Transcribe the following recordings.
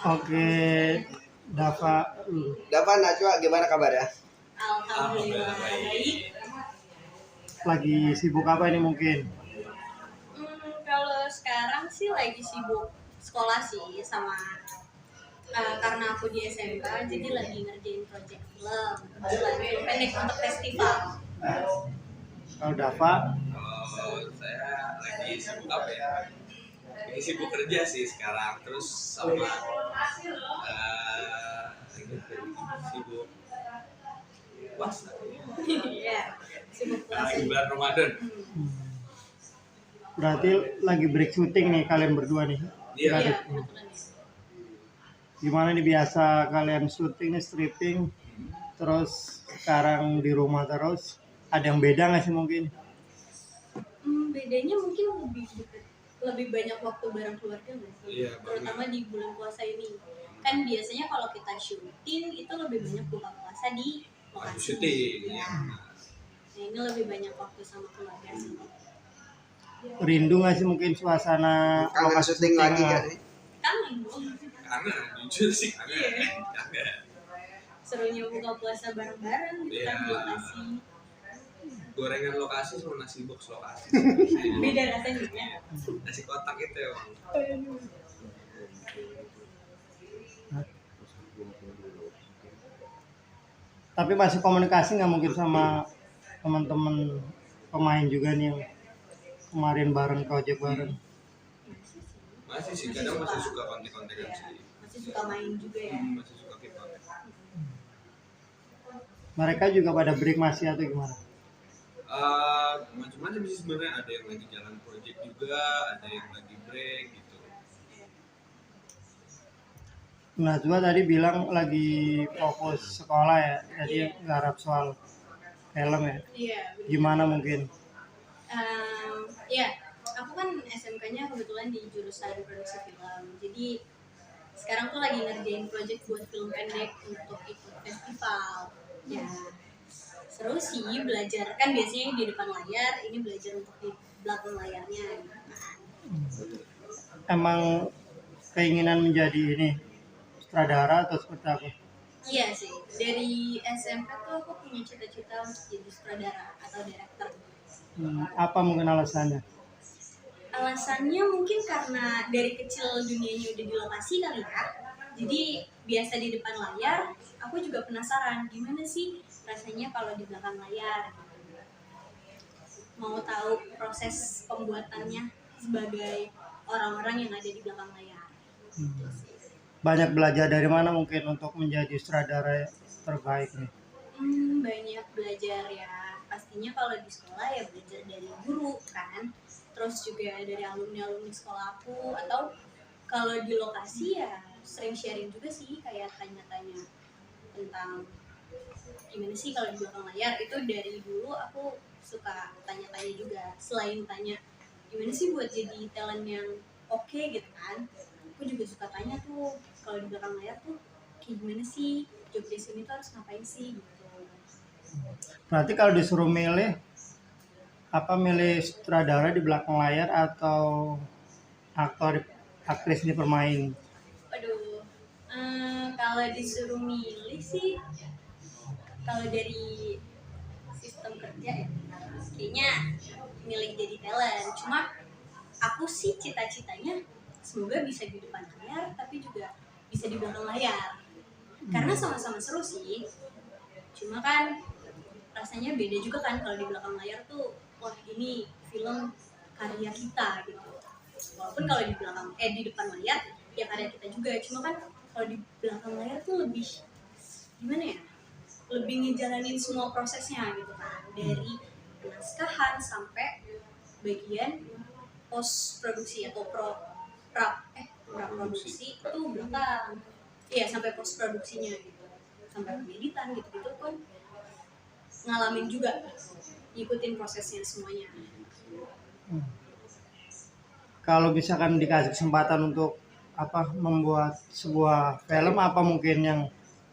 Oke, Dava, Dava, Najwa, gimana kabar ya? Alhamdulillah baik. lagi sibuk apa ini mungkin? Kalau sekarang sih lagi sibuk sekolah sih sama karena aku di SMK jadi lagi ngerjain project film, film pendek untuk festival. Kalau Dava, Kalau saya lagi sibuk apa ya? Lagi sibuk kerja sih sekarang, terus sama sibuk puasa. Iya, sibuk puasa. Lagi bulan Ramadan. berarti lagi break syuting nih kalian berdua nih. Iya. Nggak Iya, ada- Gimana nih biasa kalian syuting nih stripping, terus sekarang di rumah terus, ada yang beda nggak sih mungkin? Bedanya mungkin lebih banyak waktu bareng keluarga nggak sih? Iya, Terutama di bulan puasa ini. Kan biasanya kalau kita syuting itu lebih banyak buka puasa di Waktu lokasi. syuting. Ya. Nah, ini lebih banyak waktu sama keluarga sih. Rindu nggak sih mungkin suasana Kangen lokasi syuting lagi syuting, gak nih? Kangen dong. Karena jujur sih kangen. Serunya buka puasa bareng-bareng gitu kan di Iya. lokasi. Gorengan lokasi sama nasi box lokasi. Beda rasanya ya. Nasi kotak itu ya. Tapi masih komunikasi nggak mungkin sama teman-teman pemain juga nih yang kemarin bareng project bareng. Masih sih, kadang masih suka kontek-kontekan sih. Masih suka main juga ya. Masih suka keep kontak. Mereka juga pada break masih atau gimana? Macam-macam sih sebenarnya, ada yang lagi jalan project juga, ada yang lagi break gitu. Nah, juga tadi bilang lagi fokus sekolah ya, jadi ngarap soal film ya. Iya. bener. Gimana mungkin? Ya, aku kan SMK-nya kebetulan di jurusan produksi film. Jadi sekarang tuh lagi ngerjain project buat film pendek untuk ikut festival. Ya, seru sih belajar. Kan biasanya di depan layar, ini belajar untuk di belakang layarnya. Gitu kan. Emang keinginan menjadi ini sutradara atau seperti apa? Iya sih, dari SMP tuh aku punya cita-cita untuk jadi sutradara atau director. Apa mungkin alasannya? Alasannya mungkin karena dari kecil dunianya udah di lokasi kali ya. Jadi biasa di depan layar, aku juga penasaran gimana sih rasanya kalau di belakang layar. Mau tahu proses pembuatannya sebagai orang-orang yang ada di belakang layar. Banyak belajar dari mana mungkin untuk menjadi sutradara terbaik nih? Banyak belajar ya. Pastinya kalau di sekolah ya belajar dari guru kan. Terus juga dari alumni-alumni sekolah aku. Atau kalau di lokasi ya sering sharing juga sih. Kayak tanya-tanya tentang gimana sih kalau di belakang layar. Itu dari dulu aku suka tanya-tanya juga. Selain tanya gimana sih buat jadi talent yang oke gitu kan. Aku juga suka tanya tuh kalau di belakang layar tuh kayak gimana sih, job desk ini tuh harus ngapain sih gitu. Berarti kalau disuruh milih, apa milih sutradara di belakang layar atau aktor aktris ini bermain? Waduh, kalau disuruh milih sih, kalau dari sistem kerja ya, kayaknya milih jadi talent. Cuma aku sih cita-citanya semoga bisa di depan layar, tapi juga bisa di belakang layar. Karena sama-sama seru sih. Cuma kan rasanya beda juga kan kalau di belakang layar tuh, wah ini film karya kita gitu. Walaupun kalau di belakang di depan layar ya karya kita juga. Cuma kan kalau di belakang layar tuh lebih gimana ya? Lebih ngejalanin semua prosesnya gitu kan. Dari naskahan sampai bagian post produksi atau pra-produksi itu belakang. Iya, sampai post produksinya gitu. Sampai pengeditan gitu-gitu kan ngalamin juga, ngikutin prosesnya semuanya. Kalau misalkan dikasih kesempatan untuk apa membuat sebuah film, apa mungkin yang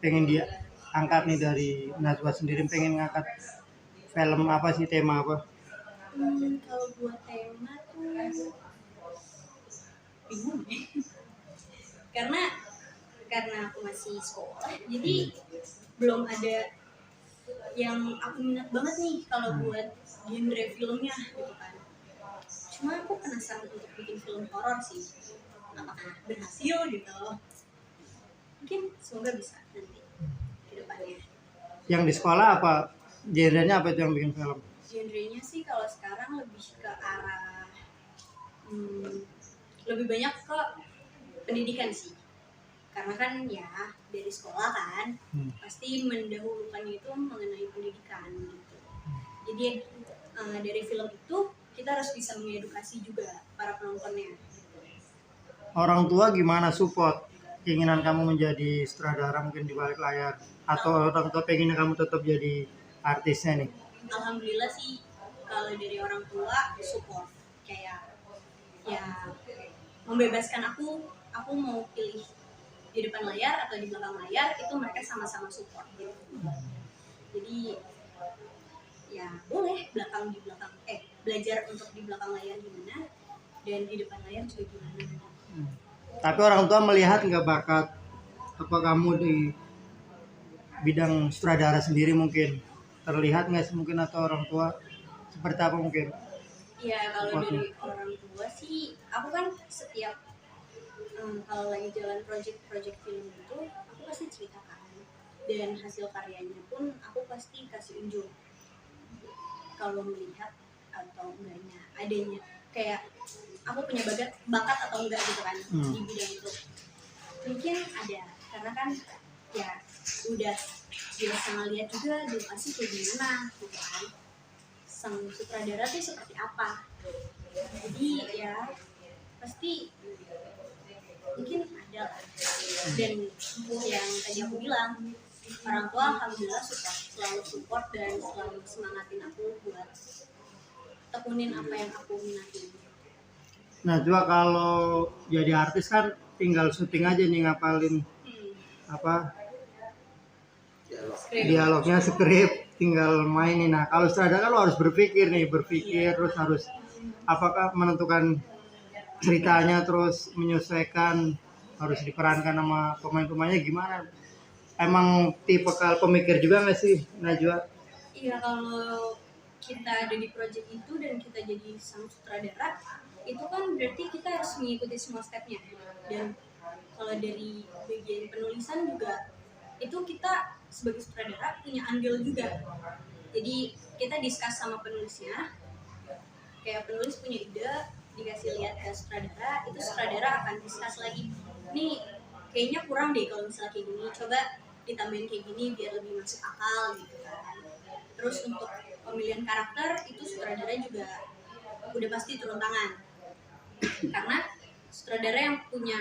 pengen dia angkat nih dari Najwa sendiri, pengen ngangkat film apa sih, tema apa? Kalau buat tema tuh bingung ya. Karena karena aku masih sekolah, jadi belum ada yang aku minat banget nih kalau buat genre filmnya gitu kan. Cuma aku penasaran untuk bikin film horor sih, apakah berhasil gitu. Mungkin semoga bisa nanti ke depannya. Yang di sekolah apa genrenya, apa itu yang bikin film? Genrenya sih kalau sekarang lebih ke arah lebih banyak ke pendidikan sih, karena kan ya dari sekolah kan pasti mendahulukannya itu mengenai pendidikan gitu. Jadi dari film itu kita harus bisa mengedukasi juga para penontonnya. Orang tua gimana support keinginan kamu menjadi sutradara mungkin di balik layar, atau orang tua pengennya kamu tetap jadi artisnya nih? Alhamdulillah sih kalau dari orang tua support, kayak ya membebaskan aku mau pilih di depan layar atau di belakang layar, itu mereka sama-sama support gitu. Jadi ya boleh belajar untuk di belakang layar gimana dan di depan layar juga gimana. Tapi orang tua melihat nggak bakat apa kamu di bidang sutradara sendiri, mungkin terlihat nggak sih mungkin, atau orang tua seperti apa mungkin? Ya kalau dari orang tua sih, aku kan setiap kalau lagi jalan project film itu aku pasti ceritakan, dan hasil karyanya pun aku pasti kasih unjuk kalau melihat atau enggaknya adanya, kayak aku punya bakat atau enggak gitu kan di bidang itu. Mungkin ada, karena kan ya udah biasa ngeliat juga di lokasi kayak gimana gitu kan, sang sutradara tuh seperti apa. Jadi ya pasti mungkin ada lah. Dan yang tadi aku bilang, orang tua alhamdulillah selalu support dan selalu semangatin aku buat tekunin apa yang aku minatin. Nah juga kalau jadi artis kan tinggal syuting aja nih, ngapalin apa dialognya, skrip, tinggal mainin. Nah kalau sutradara kan lo harus berpikir terus harus apakah menentukan ceritanya, terus menyesuaikan, harus diperankan sama pemain-pemainnya gimana. Emang tipe kalau pemikir juga nggak sih Najwa? Iya, kalau kita ada di project itu dan kita jadi sang sutradara, itu kan berarti kita harus mengikuti semua stepnya. Dan kalau dari bagian penulisan juga, itu kita sebagai sutradara punya andil juga. Jadi kita discuss sama penulisnya, kayak penulis punya ide, dikasih lihat ke sutradara, itu sutradara akan discuss lagi, nih kayaknya kurang deh kalau misalnya kayak gini, coba ditambahin kayak gini biar lebih masuk akal gitu kan. Terus untuk pemilihan karakter itu sutradara juga udah pasti turun tangan, karena sutradara yang punya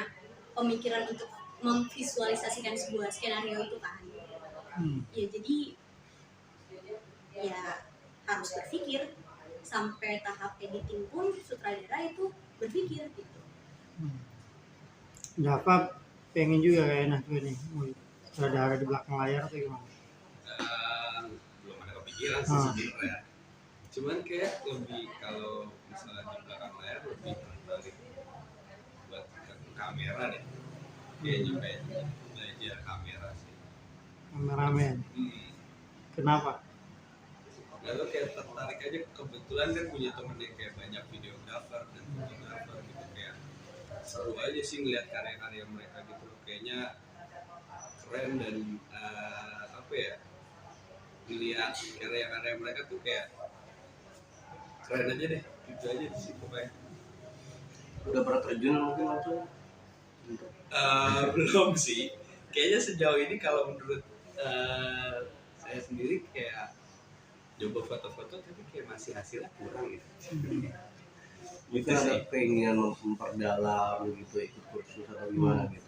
pemikiran untuk memvisualisasikan sebuah skenario itu kan. Ya jadi ya harus berpikir, sampai tahap editing pun sutradara itu berpikir gitu. Java pengen juga kayak Najwa nih, sutradara di belakang layar atau gimana? Belum ada kepikiran sih sebenarnya. Cuman kayak lebih kalau misalnya di belakang layar lebih tertarik buat ke kamera deh. Kayaknya pengen belajar kamera sih. Kameramen. Kenapa? Lalu kayak tertarik aja, kebetulan kan punya temen yang kayak banyak videographer dan fotografer gitu, kayak seru aja sih ngeliat karya-karya mereka gitu, kayaknya keren. Dan apa ya, ngeliat karya-karya mereka tuh kayak keren aja deh, gitu aja sih pokoknya. Udah pernah terjun mungkin waktu? Belum sih, kayaknya sejauh ini kalau menurut saya sendiri kayak coba foto-foto tapi kayak masih hasilnya kurang gitu. Itu ada pengen memperdalam gitu, ikut kursus atau gimana gitu?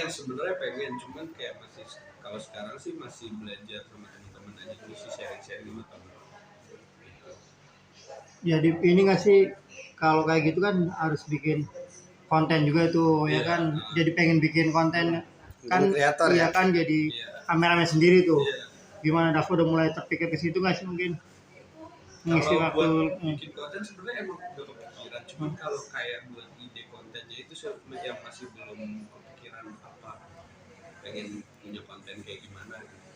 Sebenarnya pengen, cuman kayak masih, kalau sekarang sih masih belajar sama teman-teman aja dulu sih, sharing-sharing sama teman. Gitu. Jadi ini nggak sih, kalau kayak gitu kan harus bikin konten juga tuh ya kan, jadi pengen bikin konten kan, kreator iya ya? kan, jadi kameramen sendiri tuh. Iya. Gimana Davo, udah mulai terpikir ke situ nggak sih mungkin? Ngisi Kalau waktu buat bikin konten sebenarnya emang udah kepikiran, cuman kalau kayak buat ide kontennya itu yang masih belum kepikiran apa pengen punya konten kayak gimana gitu.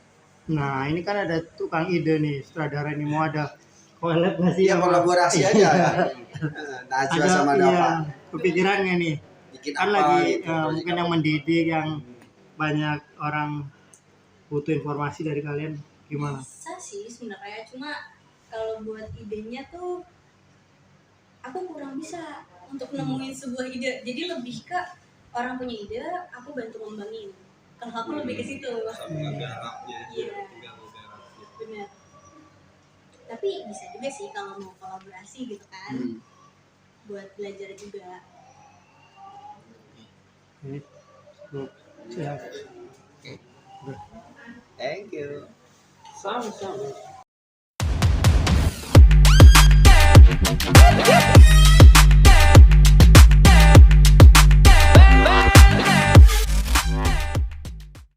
Nah ini kan ada tukang ide nih, sutradara ini mau ada collab nggak sih? Iya, sama- kolaborasi aja ya. Najwa sama iya, Dava. kepikiran nggak nih? Bikin Kan apa lagi gitu, project mungkin apa. yang mendidik, yang banyak orang butuh informasi dari kalian, gimana? Bisa sih sebenarnya, cuma kalau buat idenya tuh aku kurang bisa untuk nemuin sebuah ide. Jadi lebih ke orang punya ide, aku bantu ngembangin. Kalau aku lebih ke situ. Sama garapnya Iya. tinggal garapnya. Bener. Tapi bisa juga sih kalau mau kolaborasi gitu kan, buat belajar juga. Oke. Siap. Thank you. Sama-sama.